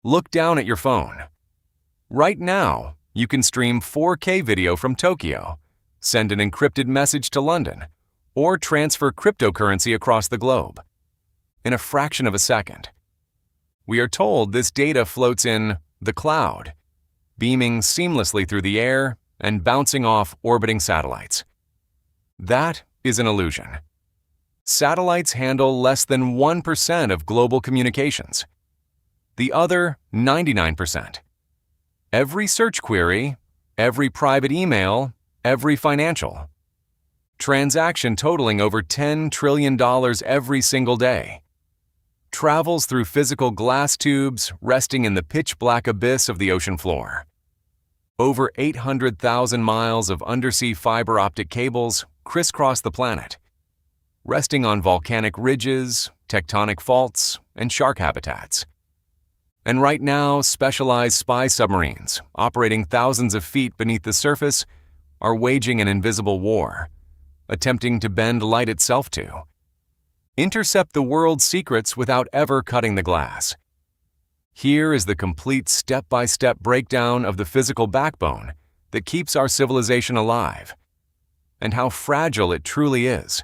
Look down at your phone. Right now, you can stream 4K video from Tokyo, send an encrypted message to London, or transfer cryptocurrency across the globe in a fraction of a second. We are told this data floats in the cloud, beaming seamlessly through the air and bouncing off orbiting satellites. That is an illusion. Satellites handle less than 1% of global communications. The other 99%. Every search query, every private email, every financial transaction totaling over $10 trillion every single day travels through physical glass tubes resting in the pitch-black abyss of the ocean floor. Over 800,000 miles of undersea fiber-optic cables crisscross the planet, resting on volcanic ridges, tectonic faults, and shark habitats. And right now, specialized spy submarines, operating thousands of feet beneath the surface, are waging an invisible war, attempting to bend light itself to intercept the world's secrets without ever cutting the glass. Here is the complete step-by-step breakdown of the physical backbone that keeps our civilization alive, and how fragile it truly is.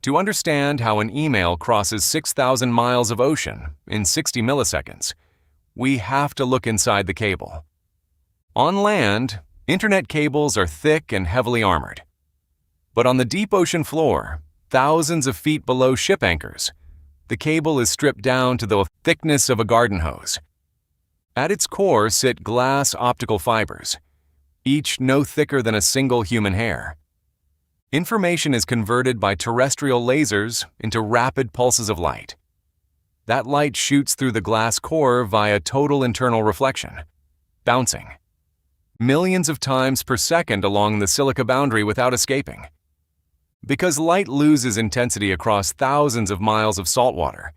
To understand how an email crosses 6,000 miles of ocean in 60 milliseconds, we have to look inside the cable. On land, internet cables are thick and heavily armored. But on the deep ocean floor, thousands of feet below ship anchors, the cable is stripped down to the thickness of a garden hose. At its core sit glass optical fibers, each no thicker than a single human hair. Information is converted by terrestrial lasers into rapid pulses of light. That light shoots through the glass core via total internal reflection, bouncing millions of times per second along the silica boundary without escaping. Because light loses intensity across thousands of miles of salt water,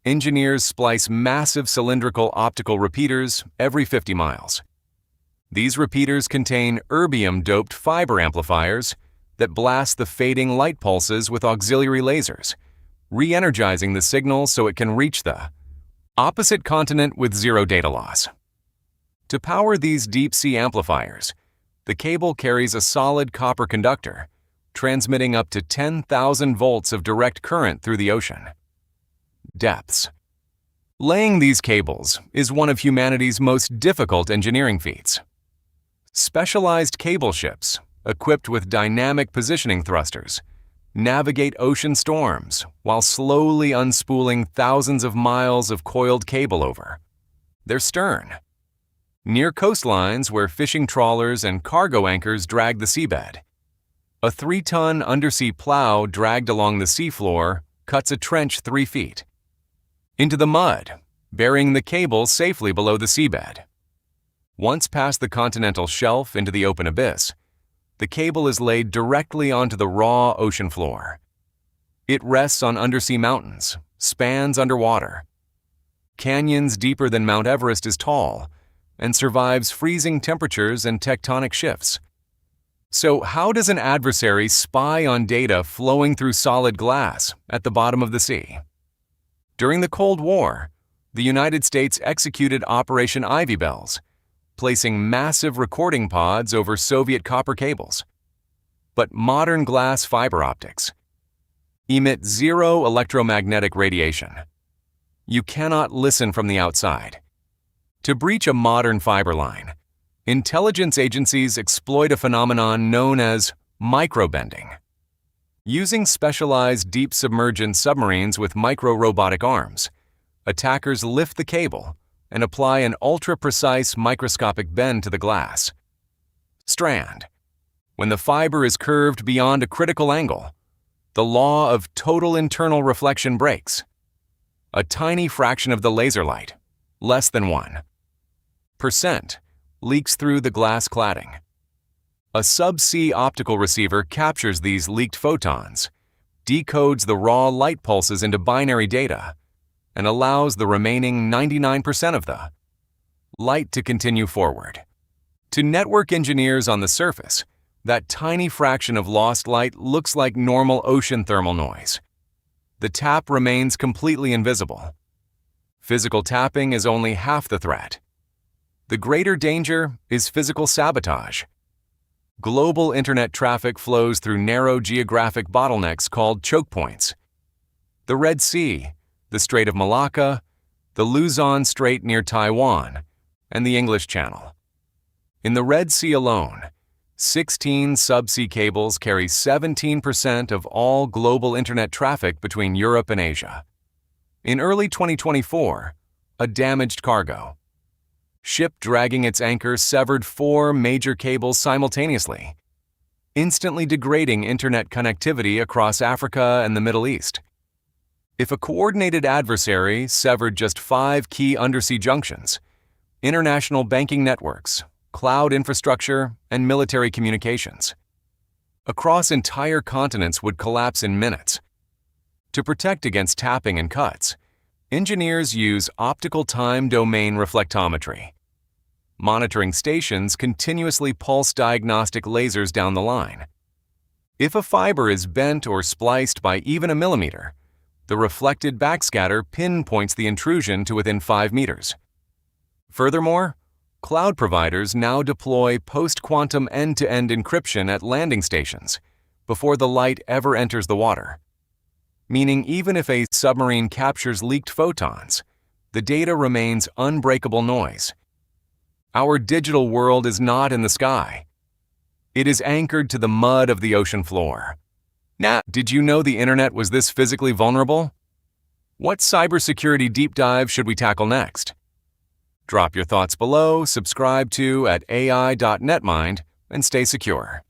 engineers splice massive cylindrical optical repeaters every 50 miles. These repeaters contain erbium-doped fiber amplifiers that blast the fading light pulses with auxiliary lasers, re-energizing the signal so it can reach the opposite continent with zero data loss. To power these deep-sea amplifiers, the cable carries a solid copper conductor, transmitting up to 10,000 volts of direct current through the ocean. Depths. Laying these cables is one of humanity's most difficult engineering feats. Specialized cable ships, equipped with dynamic positioning thrusters, navigate ocean storms while slowly unspooling thousands of miles of coiled cable over their stern. Near coastlines where fishing trawlers and cargo anchors drag the seabed, a 3-ton undersea plow dragged along the seafloor cuts a trench 3 feet into the mud, burying the cable safely below the seabed. Once past the continental shelf into the open abyss, the cable is laid directly onto the raw ocean floor. It rests on undersea mountains, spans underwater. Canyons deeper than Mount Everest is tall, and survives freezing temperatures and tectonic shifts. So how does an adversary spy on data flowing through solid glass at the bottom of the sea? During the Cold War, the United States executed Operation Ivy Bells, placing massive recording pods over Soviet copper cables. But modern glass fiber optics emit zero electromagnetic radiation. You cannot listen from the outside. To breach a modern fiber line, intelligence agencies exploit a phenomenon known as microbending. Using specialized deep submergent submarines with micro-robotic arms, attackers lift the cable and apply an ultra-precise microscopic bend to the glass. Strand. When the fiber is curved beyond a critical angle, the law of total internal reflection breaks. A tiny fraction of the laser light, less than 1%, leaks through the glass cladding. A subsea optical receiver captures these leaked photons, decodes the raw light pulses into binary data, and allows the remaining 99% of the light to continue forward. To network engineers on the surface, that tiny fraction of lost light looks like normal ocean thermal noise. The tap remains completely invisible. Physical tapping is only half the threat. The greater danger is physical sabotage. Global internet traffic flows through narrow geographic bottlenecks called choke points. The Red Sea, the Strait of Malacca, the Luzon Strait near Taiwan, and the English Channel. In the Red Sea alone, 16 subsea cables carry 17% of all global internet traffic between Europe and Asia. In early 2024, a damaged cargo. Ship dragging its anchor severed 4 major cables simultaneously, instantly degrading internet connectivity across Africa and the Middle East. If a coordinated adversary severed just 5 key undersea junctions, international banking networks, cloud infrastructure, and military communications, across entire continents would collapse in minutes. To protect against tapping and cuts, engineers use optical time domain reflectometry. Monitoring stations continuously pulse diagnostic lasers down the line. If a fiber is bent or spliced by even a millimeter, the reflected backscatter pinpoints the intrusion to within 5 meters. Furthermore, cloud providers now deploy post-quantum end-to-end encryption at landing stations before the light ever enters the water. Meaning even if a submarine captures leaked photons, the data remains unbreakable noise. Our digital world is not in the sky. It is anchored to the mud of the ocean floor. Now, did you know the internet was this physically vulnerable? What cybersecurity deep dive should we tackle next? Drop your thoughts below, subscribe to @ai.netmind, and stay secure.